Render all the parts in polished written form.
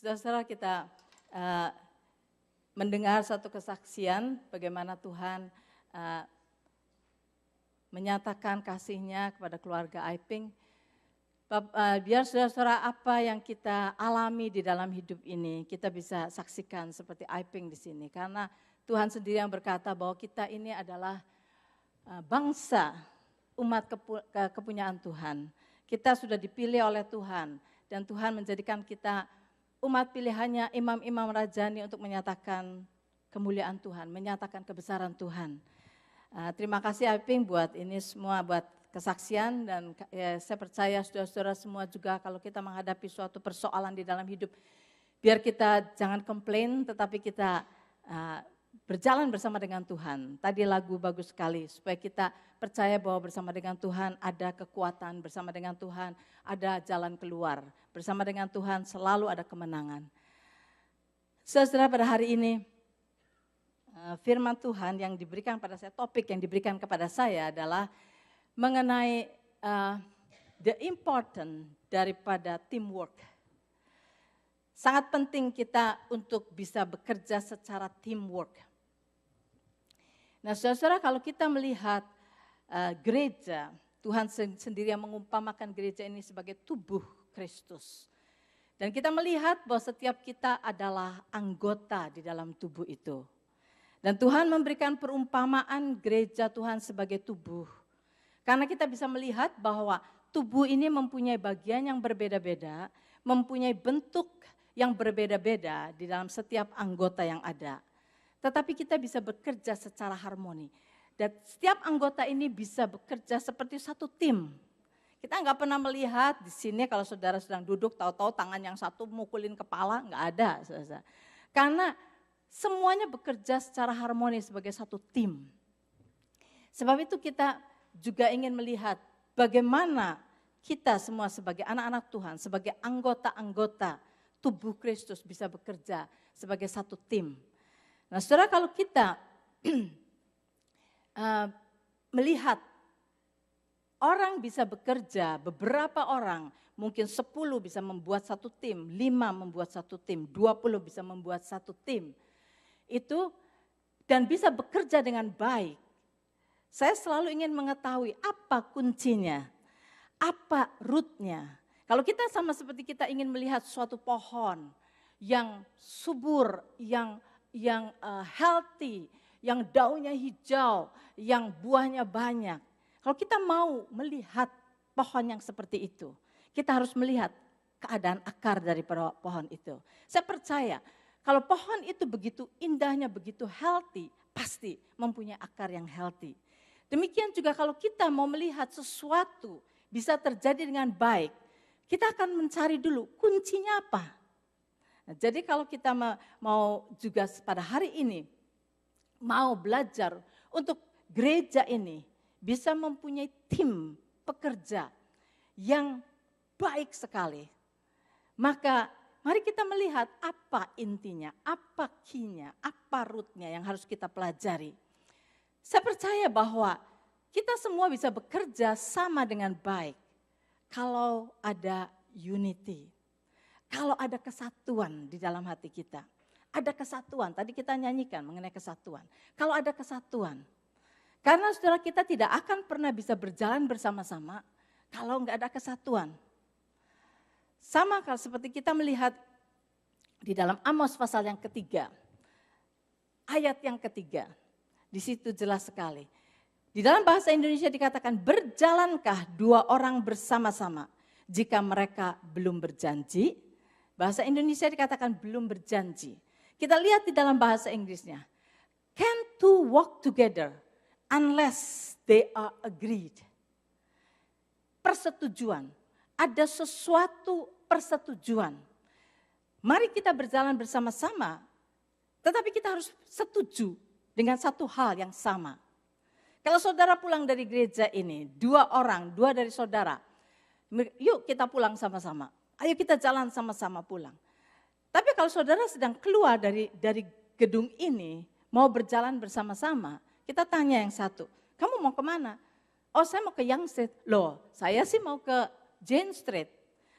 Saudara-saudara, kita mendengar satu kesaksian bagaimana Tuhan menyatakan kasih-Nya kepada keluarga Aiping. Biar saudara-saudara apa yang kita alami di dalam hidup ini, kita bisa saksikan seperti Aiping di sini. Karena Tuhan sendiri yang berkata bahwa kita ini adalah bangsa, umat kepunyaan Tuhan. Kita sudah dipilih oleh Tuhan dan Tuhan menjadikan kita umat pilihannya, imam-imam rajani untuk menyatakan kemuliaan Tuhan, menyatakan kebesaran Tuhan. Terima kasih Aiping buat ini semua, buat kesaksian, dan saya percaya saudara-saudara semua juga kalau kita menghadapi suatu persoalan di dalam hidup, biar kita jangan komplain tetapi kita berjalan bersama dengan Tuhan. Tadi lagu bagus sekali supaya kita percaya bahwa bersama dengan Tuhan ada kekuatan, bersama dengan Tuhan ada jalan keluar, bersama dengan Tuhan selalu ada kemenangan. Saudara, pada hari ini firman Tuhan yang diberikan pada saya, topik yang diberikan kepada saya adalah mengenai the important daripada teamwork. Sangat penting kita untuk bisa bekerja secara teamwork. Nah saudara-saudara, kalau kita melihat gereja, Tuhan sendiri yang mengumpamakan gereja ini sebagai tubuh Kristus. Dan kita melihat bahwa setiap kita adalah anggota di dalam tubuh itu. Dan Tuhan memberikan perumpamaan gereja Tuhan sebagai tubuh. Karena kita bisa melihat bahwa tubuh ini mempunyai bagian yang berbeda-beda, mempunyai bentuk yang berbeda-beda di dalam setiap anggota yang ada. Tetapi kita bisa bekerja secara harmoni. Dan setiap anggota ini bisa bekerja seperti satu tim. Kita nggak pernah melihat di sini kalau saudara sedang duduk, tahu-tahu tangan yang satu mukulin kepala, nggak ada. Saudara. Karena semuanya bekerja secara harmoni sebagai satu tim. Sebab itu kita juga ingin melihat bagaimana kita semua sebagai anak-anak Tuhan, sebagai anggota-anggota tubuh Kristus bisa bekerja sebagai satu tim. Nah saudara, kalau kita melihat orang bisa bekerja, beberapa orang, mungkin 10 bisa membuat satu tim, 5 membuat satu tim, 20 bisa membuat satu tim. Itu dan bisa bekerja dengan baik. Saya selalu ingin mengetahui apa kuncinya, apa rootnya. Kalau kita sama seperti kita ingin melihat suatu pohon yang subur, yang healthy, yang daunnya hijau, yang buahnya banyak. Kalau kita mau melihat pohon yang seperti itu, kita harus melihat keadaan akar dari pohon itu. Saya percaya kalau pohon itu begitu indahnya, begitu healthy, pasti mempunyai akar yang healthy. Demikian juga kalau kita mau melihat sesuatu bisa terjadi dengan baik, kita akan mencari dulu kuncinya apa. Nah, jadi kalau kita mau juga pada hari ini, mau belajar untuk gereja ini bisa mempunyai tim pekerja yang baik sekali. Maka mari kita melihat apa intinya, apa key-nya, apa root-nya yang harus kita pelajari. Saya percaya bahwa kita semua bisa bekerja sama dengan baik kalau ada unity, kalau ada kesatuan di dalam hati kita. Ada kesatuan, tadi kita nyanyikan mengenai kesatuan. Kalau ada kesatuan, karena saudara kita tidak akan pernah bisa berjalan bersama-sama kalau enggak ada kesatuan. Sama seperti kita melihat di dalam Amos pasal yang ketiga, ayat yang ketiga. Di situ jelas sekali. Di dalam bahasa Indonesia dikatakan, berjalankah dua orang bersama-sama jika mereka belum berjanji? Bahasa Indonesia dikatakan belum berjanji. Kita lihat di dalam bahasa Inggrisnya, can two walk together unless they are agreed? Persetujuan, ada sesuatu persetujuan. Mari kita berjalan bersama-sama, tetapi kita harus setuju dengan satu hal yang sama. Kalau saudara pulang dari gereja ini, dua dari saudara, yuk kita pulang sama-sama. Ayo kita jalan sama-sama pulang. Tapi kalau saudara sedang keluar dari gedung ini, mau berjalan bersama-sama, kita tanya yang satu, kamu mau kemana? Oh saya mau ke Young Street. Loh saya sih mau ke Jane Street.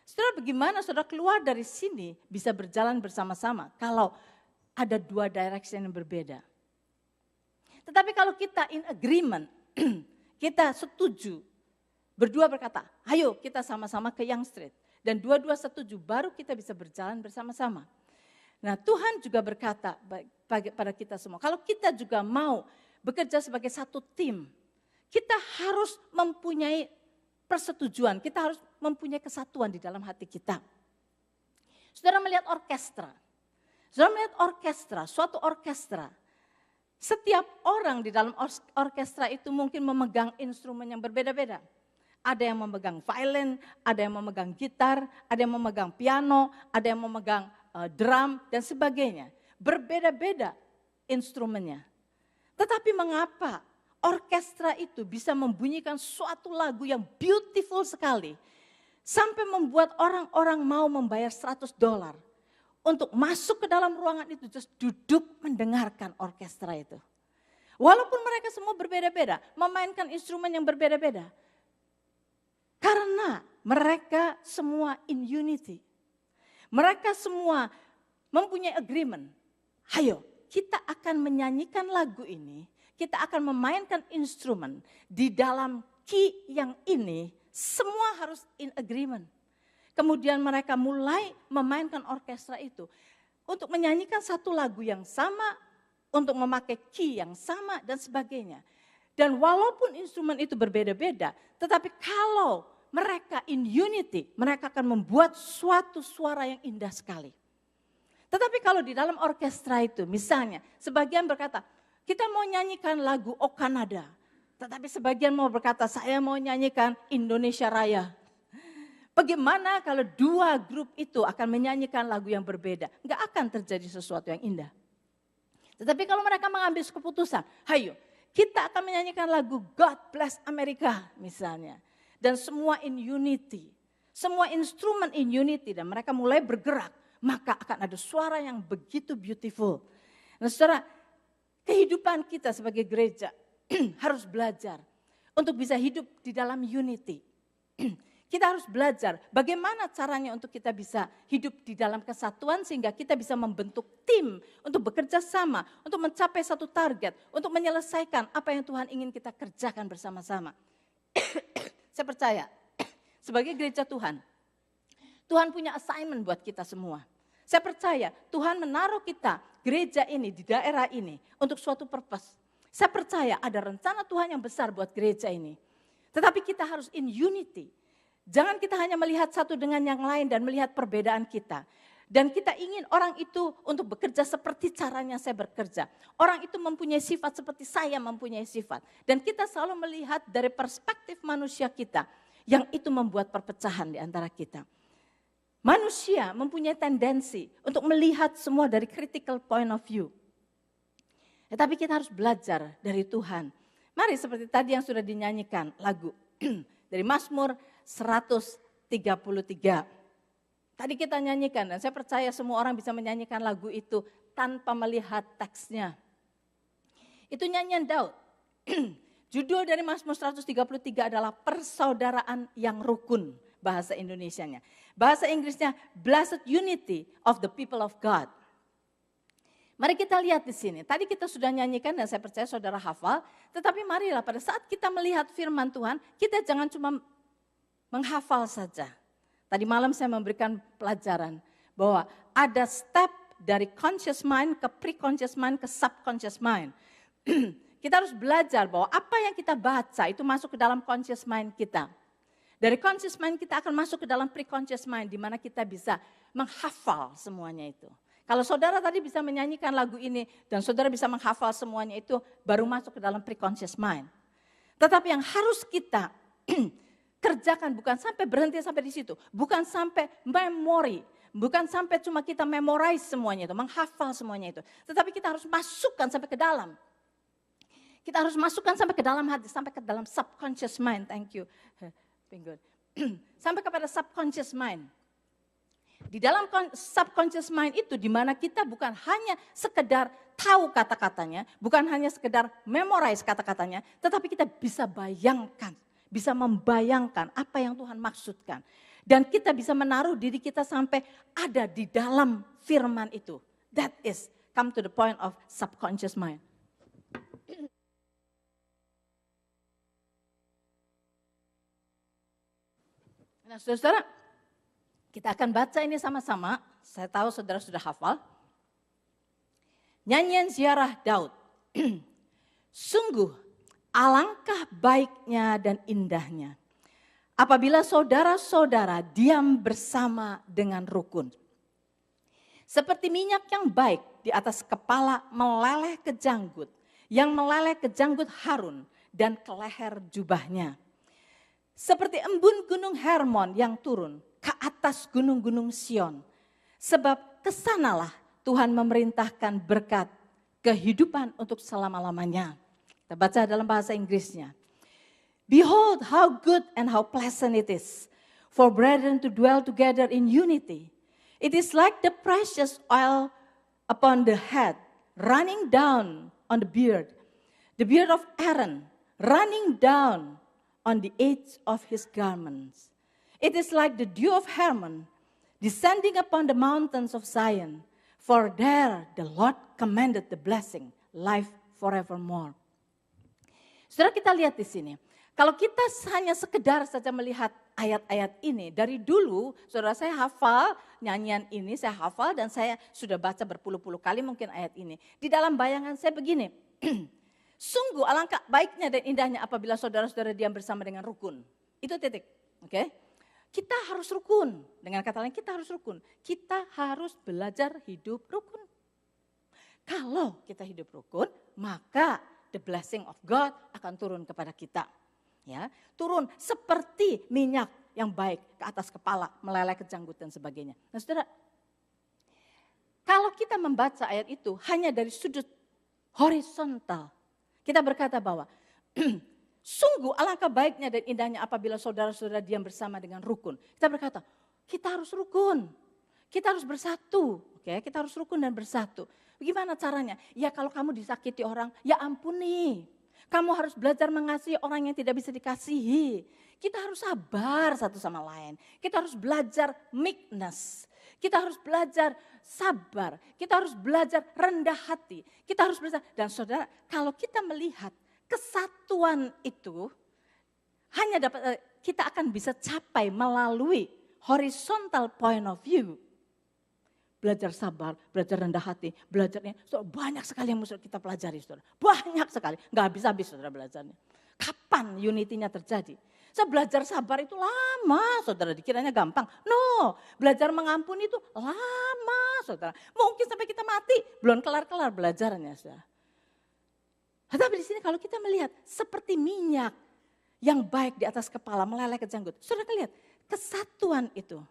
Saudara, bagaimana saudara keluar dari sini bisa berjalan bersama-sama kalau ada dua direction yang berbeda. Tetapi kalau kita in agreement, kita setuju, berdua berkata, ayo kita sama-sama ke Young Street. Dan dua-dua setuju, baru kita bisa berjalan bersama-sama. Nah, Tuhan juga berkata pada kita semua, kalau kita juga mau bekerja sebagai satu tim, kita harus mempunyai persetujuan, kita harus mempunyai kesatuan di dalam hati kita. Saudara melihat orkestra, suatu orkestra, setiap orang di dalam orkestra itu mungkin memegang instrumen yang berbeda-beda. Ada yang memegang violin, ada yang memegang gitar, ada yang memegang piano, ada yang memegang drum dan sebagainya. Berbeda-beda instrumennya. Tetapi mengapa orkestra itu bisa membunyikan suatu lagu yang beautiful sekali. Sampai membuat orang-orang mau membayar $100 untuk masuk ke dalam ruangan itu, just duduk mendengarkan orkestra itu. Walaupun mereka semua berbeda-beda, memainkan instrumen yang berbeda-beda. Karena mereka semua in unity. Mereka semua mempunyai agreement. Ayo, kita akan menyanyikan lagu ini, kita akan memainkan instrumen di dalam key yang ini, semua harus in agreement. Kemudian mereka mulai memainkan orkestra itu untuk menyanyikan satu lagu yang sama, untuk memakai key yang sama dan sebagainya. Dan walaupun instrumen itu berbeda-beda, tetapi kalau mereka in unity, mereka akan membuat suatu suara yang indah sekali. Tetapi kalau di dalam orkestra itu, misalnya sebagian berkata, kita mau nyanyikan lagu O Kanada. Tetapi sebagian mau berkata, saya mau nyanyikan Indonesia Raya. Bagaimana kalau dua grup itu akan menyanyikan lagu yang berbeda? Enggak akan terjadi sesuatu yang indah. Tetapi kalau mereka mengambil keputusan, ayo kita akan menyanyikan lagu God Bless America misalnya. Dan semua in unity, semua instrumen in unity dan mereka mulai bergerak. Maka akan ada suara yang begitu beautiful. Nah saudara, kehidupan kita sebagai gereja harus belajar untuk bisa hidup di dalam unity. Kita harus belajar bagaimana caranya untuk kita bisa hidup di dalam kesatuan sehingga kita bisa membentuk tim untuk bekerja sama, untuk mencapai satu target, untuk menyelesaikan apa yang Tuhan ingin kita kerjakan bersama-sama. Saya percaya sebagai gereja Tuhan, Tuhan punya assignment buat kita semua. Saya percaya Tuhan menaruh kita gereja ini di daerah ini untuk suatu purpose. Saya percaya ada rencana Tuhan yang besar buat gereja ini. Tetapi kita harus in unity. Jangan kita hanya melihat satu dengan yang lain dan melihat perbedaan kita. Dan kita ingin orang itu untuk bekerja seperti caranya saya bekerja. Orang itu mempunyai sifat seperti saya mempunyai sifat. Dan kita selalu melihat dari perspektif manusia kita yang itu membuat perpecahan di antara kita. Manusia mempunyai tendensi untuk melihat semua dari critical point of view. Tetapi kita harus belajar dari Tuhan. Mari seperti tadi yang sudah dinyanyikan lagu dari Mazmur 133. Tadi kita nyanyikan dan saya percaya semua orang bisa menyanyikan lagu itu tanpa melihat teksnya. Itu nyanyian Daud. Judul dari Mazmur 133 adalah persaudaraan yang rukun, bahasa Indonesianya. Bahasa Inggrisnya Blessed Unity of the People of God. Mari kita lihat di sini. Tadi kita sudah nyanyikan dan saya percaya saudara hafal. Tetapi marilah pada saat kita melihat firman Tuhan, kita jangan cuma menghafal saja. Tadi malam saya memberikan pelajaran bahwa ada step dari conscious mind ke pre-conscious mind ke subconscious mind. Kita harus belajar bahwa apa yang kita baca itu masuk ke dalam conscious mind kita. Dari conscious mind kita akan masuk ke dalam pre-conscious mind di mana kita bisa menghafal semuanya itu. Kalau saudara tadi bisa menyanyikan lagu ini dan saudara bisa menghafal semuanya itu baru masuk ke dalam pre-conscious mind. Tetapi yang harus kita kerjakan bukan sampai berhenti sampai di situ, bukan sampai memori, bukan sampai cuma kita memorize semuanya itu, menghafal semuanya itu. Tetapi kita harus masukkan sampai ke dalam. Kita harus masukkan sampai ke dalam hati, sampai ke dalam subconscious mind. Thank you. Good. Sampai kepada subconscious mind. Di dalam subconscious mind itu di mana kita bukan hanya sekedar tahu kata-katanya, bukan hanya sekedar memorize kata-katanya, tetapi kita bisa bayangkan, bisa membayangkan apa yang Tuhan maksudkan. Dan kita bisa menaruh diri kita sampai ada di dalam firman itu. That is come to the point of subconscious mind. Nah, saudara, kita akan baca ini sama-sama. Saya tahu saudara sudah hafal. Nyanyian ziarah Daud. Sungguh alangkah baiknya dan indahnya apabila saudara-saudara diam bersama dengan rukun. Seperti minyak yang baik di atas kepala meleleh ke janggut, yang meleleh ke janggut Harun dan ke leher jubahnya. Seperti embun gunung Hermon yang turun ke atas gunung-gunung Sion. Sebab kesanalah Tuhan memerintahkan berkat kehidupan untuk selama-lamanya. Kita baca dalam bahasa Inggrisnya. Behold how good and how pleasant it is for brethren to dwell together in unity. It is like the precious oil upon the head, running down on the beard of Aaron, running down on the edge of his garments. It is like the dew of Hermon, descending upon the mountains of Zion, for there the Lord commanded the blessing, life forevermore. Saudara, kita lihat di sini. Kalau kita hanya sekedar saja melihat ayat-ayat ini, dari dulu saudara saya hafal nyanyian ini, saya hafal dan saya sudah baca berpuluh-puluh kali mungkin ayat ini. Di dalam bayangan saya begini, sungguh alangkah baiknya dan indahnya apabila saudara-saudara diam bersama dengan rukun. Itu titik, oke? Kita harus rukun, dengan kata lain kita harus rukun. Kita harus belajar hidup rukun. Kalau kita hidup rukun, maka the blessing of God akan turun kepada kita. Ya, turun seperti minyak yang baik ke atas kepala, meleleh ke janggut dan sebagainya. Nah, saudara, kalau kita membaca ayat itu hanya dari sudut horizontal, kita berkata bahwa sungguh alangkah baiknya dan indahnya apabila saudara-saudara diam bersama dengan rukun. Kita berkata, kita harus rukun, kita harus bersatu, oke? Kita harus rukun dan bersatu. Bagaimana caranya? Ya kalau kamu disakiti orang, ya ampuni. Kamu harus belajar mengasihi orang yang tidak bisa dikasihi. Kita harus sabar satu sama lain. Kita harus belajar meekness. Kita harus belajar sabar. Kita harus belajar rendah hati. Kita harus belajar. Dan saudara, kalau kita melihat kesatuan itu, hanya dapat kita akan bisa capai melalui horizontal point of view. Belajar sabar, belajar rendah hati, belajarnya. Saudara, banyak sekali yang mesti kita pelajari, saudara. Banyak sekali, nggak habis-habis saudara belajarnya. Kapan unity-nya terjadi? Saya belajar sabar itu lama, saudara. Dikiranya gampang. No, belajar mengampuni itu lama, saudara. Mungkin sampai kita mati, belum kelar-kelar belajarnya, saudara. Tetapi di sini kalau kita melihat seperti minyak yang baik di atas kepala, meleleh ke janggut. Saudara lihat, kesatuan itu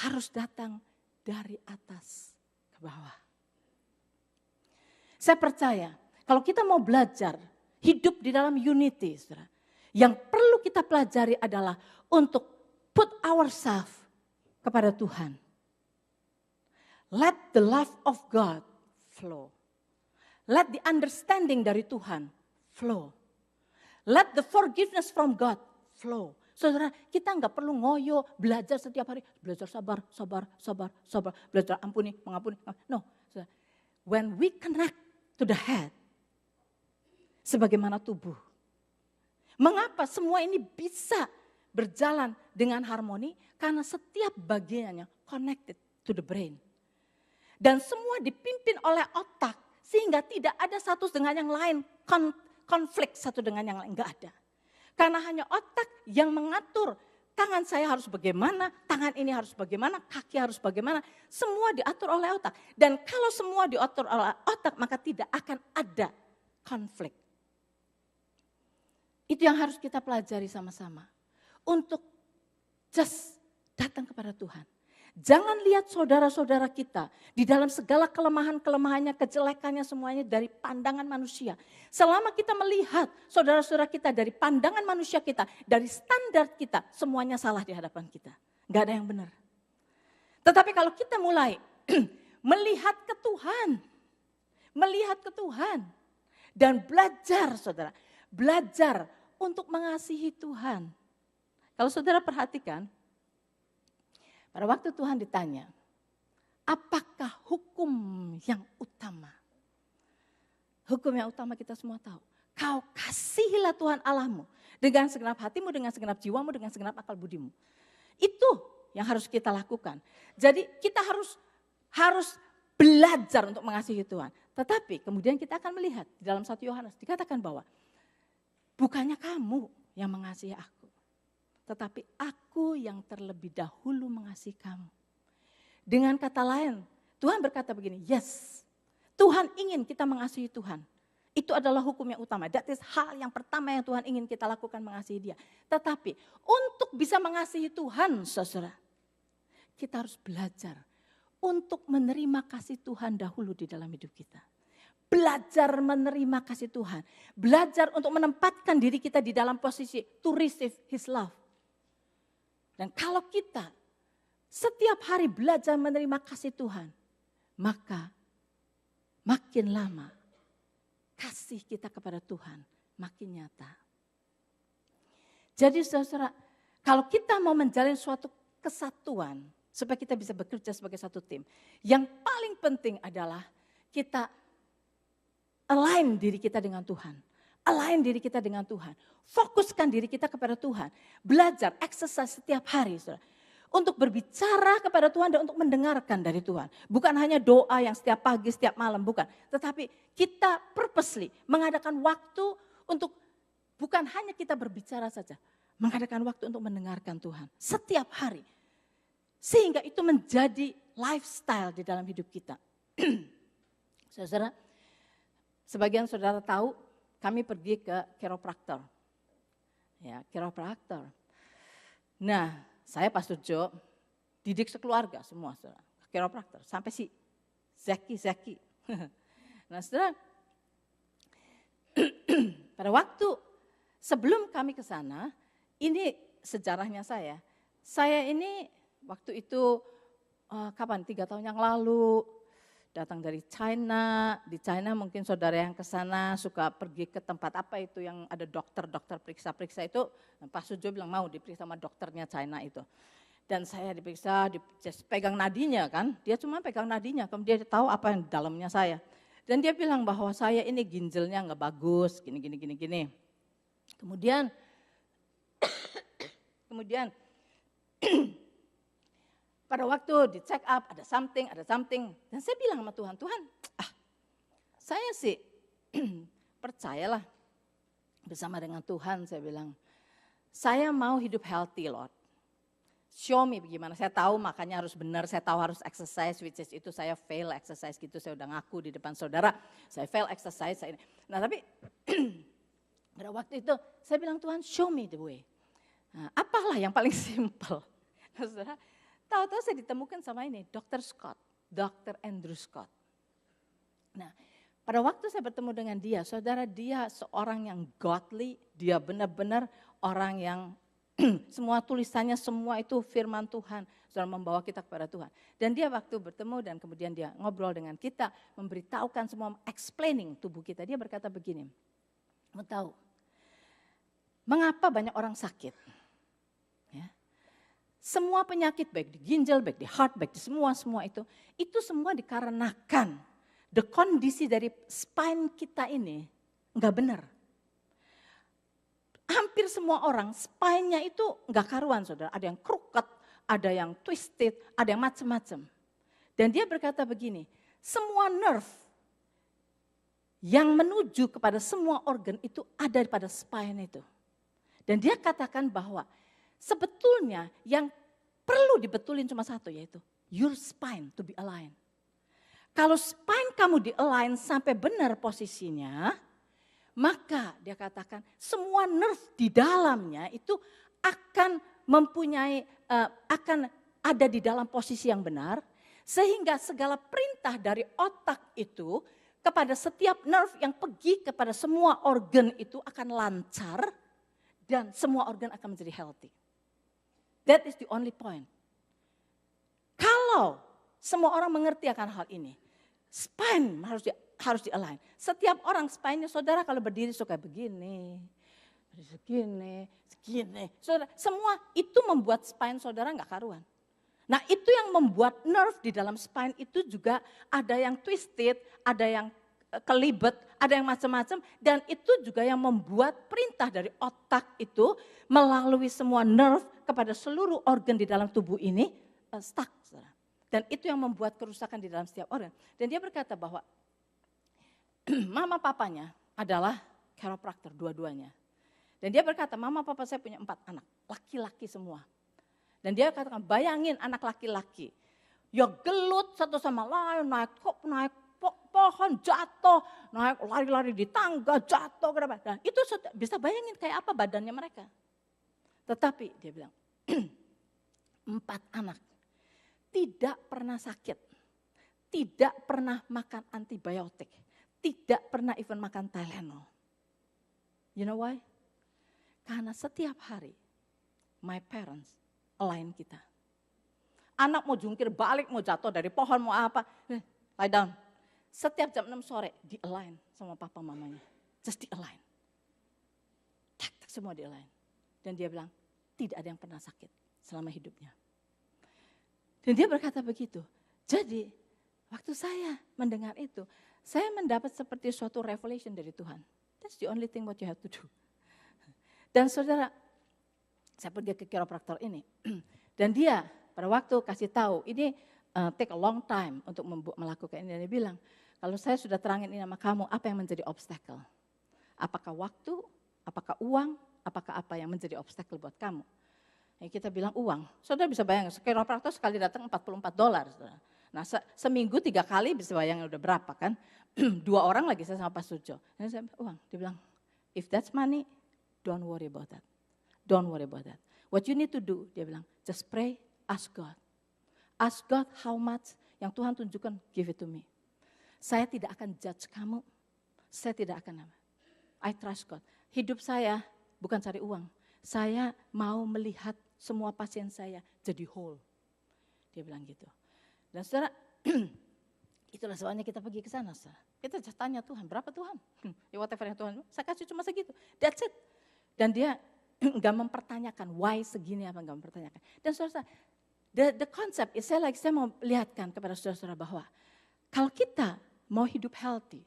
harus datang dari atas ke bawah. Saya percaya kalau kita mau belajar hidup di dalam unity, saudara, yang perlu kita pelajari adalah untuk put ourselves kepada Tuhan. Let the love of God flow. Let the understanding dari Tuhan flow. Let the forgiveness from God flow. Saudara, kita nggak perlu ngoyo, belajar setiap hari, belajar sabar, belajar ampuni, mengampuni. No, saudara. When we connect to the head, sebagaimana tubuh. Mengapa semua ini bisa berjalan dengan harmoni? Karena setiap bagiannya connected to the brain. Dan semua dipimpin oleh otak, sehingga tidak ada satu dengan yang lain, konflik satu dengan yang lain, nggak ada. Karena hanya otak yang mengatur, tangan saya harus bagaimana, tangan ini harus bagaimana, kaki harus bagaimana. Semua diatur oleh otak. Dan kalau semua diatur oleh otak, maka tidak akan ada konflik. Itu yang harus kita pelajari sama-sama. Untuk just datang kepada Tuhan. Jangan lihat saudara-saudara kita di dalam segala kelemahan-kelemahannya, kejelekannya semuanya dari pandangan manusia. Selama kita melihat saudara-saudara kita dari pandangan manusia kita, dari standar kita, semuanya salah di hadapan kita. Gak ada yang benar. Tetapi kalau kita mulai melihat ke Tuhan dan belajar saudara, belajar untuk mengasihi Tuhan. Kalau saudara perhatikan, Pada waktu Tuhan ditanya, apakah hukum yang utama? Hukum yang utama kita semua tahu. Kau kasihilah Tuhan Allahmu dengan segenap hatimu, dengan segenap jiwamu, dengan segenap akal budimu. Itu yang harus kita lakukan. Jadi kita harus belajar untuk mengasihi Tuhan. Tetapi kemudian kita akan melihat di dalam 1 Yohanes dikatakan bahwa bukannya kamu yang mengasihi aku, tetapi aku yang terlebih dahulu mengasihi kamu. Dengan kata lain, Tuhan berkata begini, yes, Tuhan ingin kita mengasihi Tuhan. Itu adalah hukum yang utama. That is hal yang pertama yang Tuhan ingin kita lakukan, mengasihi Dia. Tetapi untuk bisa mengasihi Tuhan, saudara, kita harus belajar untuk menerima kasih Tuhan dahulu di dalam hidup kita. Belajar menerima kasih Tuhan. Belajar untuk menempatkan diri kita di dalam posisi to receive His love. Dan kalau kita setiap hari belajar menerima kasih Tuhan, maka makin lama kasih kita kepada Tuhan makin nyata. Jadi saudara, kalau kita mau menjalin suatu kesatuan, supaya kita bisa bekerja sebagai satu tim, yang paling penting adalah kita align diri kita dengan Tuhan. Align diri kita dengan Tuhan. Fokuskan diri kita kepada Tuhan. Belajar, exercise setiap hari, saudara. Untuk berbicara kepada Tuhan dan untuk mendengarkan dari Tuhan. Bukan hanya doa yang setiap pagi, setiap malam, bukan. Tetapi kita purposely mengadakan waktu untuk bukan hanya kita berbicara saja. Mengadakan waktu untuk mendengarkan Tuhan setiap hari. Sehingga itu menjadi lifestyle di dalam hidup kita. Saudara, sebagian saudara tahu kami pergi ke chiropractor. Ya, chiropractor. Nah, saya Pastor Jo, didik sekeluarga semua, saudara, chiropractor, sampai si Zaki. Nah, saudara, pada waktu sebelum kami ke sana, ini sejarahnya saya ini waktu itu kapan? 3 tahun yang lalu datang dari China. Di China mungkin saudara yang ke sana suka pergi ke tempat apa itu yang ada dokter periksa-periksa itu. Pak Sujo bilang mau diperiksa sama dokternya China itu. Dan saya diperiksa, pegang nadinya kan. Dia cuma pegang nadinya, kemudian dia tahu apa yang di dalamnya saya. Dan dia bilang bahwa saya ini ginjalnya nggak bagus, gini. Kemudian pada waktu di check up ada something. Dan saya bilang sama Tuhan, saya sih percayalah bersama dengan Tuhan, saya bilang. Saya mau hidup healthy, Lord. Show me bagaimana, saya tahu makanya harus benar, saya tahu harus exercise, which is itu saya fail exercise gitu, saya udah ngaku di depan saudara, saya fail exercise. Nah tapi pada waktu itu saya bilang, Tuhan show me the way. Nah, apalah yang paling simple. Nah, saudara, tahu-tahu saya ditemukan sama ini, Dr. Andrew Scott. Nah, pada waktu saya bertemu dengan dia, saudara, dia seorang yang godly, dia benar-benar orang yang semua tulisannya, semua itu firman Tuhan, saudara, membawa kita kepada Tuhan. Dan dia waktu bertemu dan kemudian dia ngobrol dengan kita, memberitahukan semua, explaining tubuh kita. Dia berkata begini, mau tahu, mengapa banyak orang sakit? Ya. Semua penyakit baik di ginjal, baik di heart, baik di semua itu semua dikarenakan the kondisi dari spine kita ini enggak benar. Hampir semua orang spine-nya itu enggak karuan, saudara. Ada yang crooked, ada yang twisted, ada yang macam-macam. Dan dia berkata begini, semua nerve yang menuju kepada semua organ itu ada pada spine itu. Dan dia katakan bahwa sebetulnya yang perlu dibetulin cuma satu, yaitu your spine to be aligned. Kalau spine kamu di-align sampai benar posisinya, maka dia katakan semua nerve di dalamnya itu akan akan ada di dalam posisi yang benar, sehingga segala perintah dari otak itu kepada setiap nerve yang pergi kepada semua organ itu akan lancar dan semua organ akan menjadi healthy. That is the only point. Kalau semua orang mengerti akan hal ini, spine harus di-align. Setiap orang spine-nya, saudara, kalau berdiri suka begini, segini. Saudara, semua itu membuat spine saudara nggak karuan. Nah itu yang membuat nerve di dalam spine itu juga ada yang twisted, ada yang kelibet, ada yang macam-macam. Dan itu juga yang membuat perintah dari otak itu melalui semua nerve kepada seluruh organ di dalam tubuh ini stuck. Dan itu yang membuat kerusakan di dalam setiap organ. Dan dia berkata bahwa mama papanya adalah chiropractor dua-duanya. Dan dia berkata mama papa saya punya 4 anak, laki-laki semua. Dan dia katakan, bayangin anak laki-laki, ya gelut satu sama lain, naik pohon jatuh, naik lari-lari di tangga jatuh, kenapa? Nah, itu bisa bayangin kayak apa badannya mereka. Tetapi dia bilang, 4 anak tidak pernah sakit, tidak pernah makan antibiotik, tidak pernah even makan Tylenol. You know why? Karena setiap hari, my parents align kita. Anak mau jungkir balik, mau jatuh dari pohon, mau apa, lie down. Setiap jam 6 sore di-align sama papa mamanya. Just di-align. Tak semua di-align. Dan dia bilang, tidak ada yang pernah sakit selama hidupnya. Dan dia berkata begitu. Jadi, waktu saya mendengar itu, saya mendapat seperti suatu revelation dari Tuhan. That's the only thing what you have to do. Dan saudara, saya pergi ke chiropractor ini. Dan dia pada waktu kasih tahu, ini take a long time untuk melakukan ini. Dan dia bilang, kalau saya sudah terangin ini sama kamu, apa yang menjadi obstacle? Apakah waktu, apakah uang, apakah apa yang menjadi obstacle buat kamu? Ya, kita bilang uang. Saudara bisa bayangin, chiropractor sekali datang $44. Saudara. Nah seminggu 3 kali bisa bayangin udah berapa kan? 2 orang lagi saya sama Pak Sujo. Dan saya uang, dia bilang, if that's money, don't worry about that. Don't worry about that. What you need to do, dia bilang, just pray, ask God. Ask God how much yang Tuhan tunjukkan, give it to me. Saya tidak akan judge kamu, saya tidak akan apa. I trust God. Hidup saya bukan cari uang. Saya mau melihat semua pasien saya jadi whole. Dia bilang gitu. Dan saudara, itulah sebabnya kita pergi ke sana. Saudara. Kita just tanya Tuhan, berapa Tuhan? Ya whatever yang Tuhan, saya kasih cuma segitu. That's it. Dan dia enggak mempertanyakan why segini apa, enggak mempertanyakan. Dan saudara, the concept, saya mau lihatkan kepada saudara-saudara bahwa kalau kita mau hidup healthy,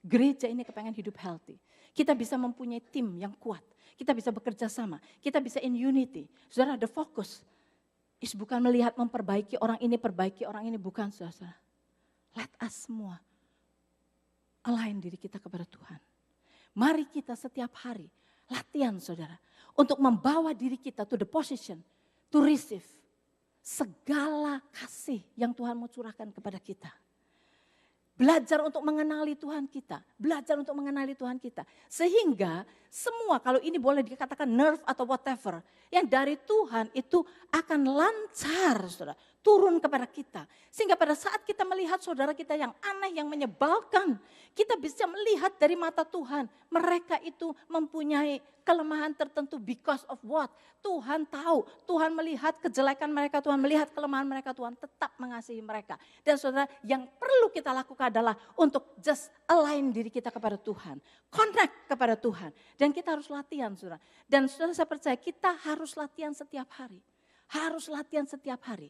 gereja ini kepengen hidup healthy, kita bisa mempunyai tim yang kuat, kita bisa bekerja sama, kita bisa in unity. Saudara, the focus is bukan melihat memperbaiki orang ini, perbaiki orang ini, bukan saudara. Let us semua align diri kita kepada Tuhan. Mari kita setiap hari latihan saudara, untuk membawa diri kita to the position, to receive segala kasih yang Tuhan mau curahkan kepada kita. Belajar untuk mengenali Tuhan kita, belajar untuk mengenali Tuhan kita. Sehingga semua, kalau ini boleh dikatakan nerve atau whatever, yang dari Tuhan itu akan lancar saudara, turun kepada kita. Sehingga pada saat kita melihat saudara kita yang aneh, yang menyebalkan, kita bisa melihat dari mata Tuhan, mereka itu mempunyai kelemahan tertentu because of what? Tuhan tahu, Tuhan melihat kejelekan mereka, Tuhan melihat kelemahan mereka, Tuhan tetap mengasihi mereka. Dan saudara, yang perlu kita lakukan adalah untuk just align diri kita kepada Tuhan, connect kepada Tuhan. Dan kita harus latihan saudara. Dan saudara, saya percaya kita harus latihan setiap hari. Harus latihan setiap hari.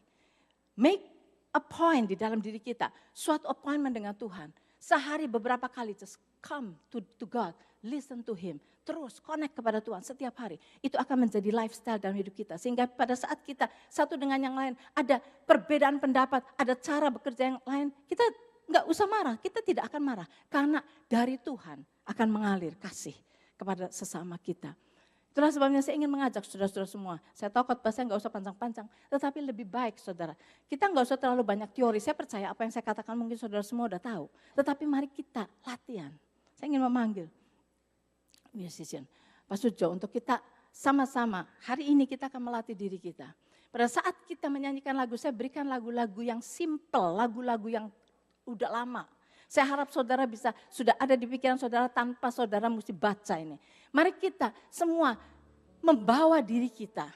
Make a point di dalam diri kita, suatu appointment dengan Tuhan. Sehari beberapa kali just come to God, listen to Him. Terus connect kepada Tuhan setiap hari. Itu akan menjadi lifestyle dalam hidup kita. Sehingga pada saat kita satu dengan yang lain, ada perbedaan pendapat, ada cara bekerja yang lain, kita nggak usah marah, kita tidak akan marah. Karena dari Tuhan akan mengalir kasih kepada sesama kita. Itulah sebabnya saya ingin mengajak saudara-saudara semua. Saya tahu khotbah saya nggak usah panjang-panjang, tetapi lebih baik saudara. Kita nggak usah terlalu banyak teori, saya percaya apa yang saya katakan mungkin saudara semua udah tahu. Tetapi mari kita latihan. Saya ingin memanggil musician, Pak Sujo, untuk kita sama-sama, hari ini kita akan melatih diri kita. Pada saat kita menyanyikan lagu, saya berikan lagu-lagu yang simple, lagu-lagu yang udah lama. Saya harap saudara bisa, sudah ada di pikiran saudara tanpa saudara mesti baca ini. Mari kita semua membawa diri kita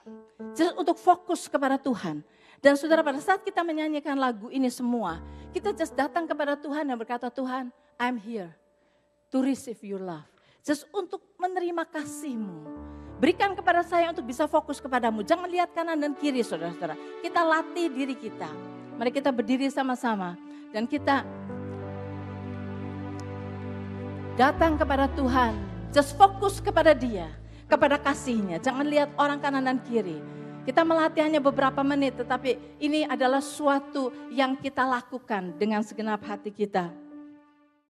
untuk fokus kepada Tuhan. Dan saudara, pada saat kita menyanyikan lagu ini semua, kita just datang kepada Tuhan dan berkata, Tuhan, I'm here to receive your love. Just untuk menerima kasih-Mu. Berikan kepada saya untuk bisa fokus kepadamu. Jangan lihat kanan dan kiri saudara-saudara. Kita latih diri kita. Mari kita berdiri sama-sama. Dan kita datang kepada Tuhan. Just fokus kepada Dia. Kepada kasih-Nya. Jangan lihat orang kanan dan kiri. Kita melatih hanya beberapa menit. Tetapi ini adalah suatu yang kita lakukan dengan segenap hati kita.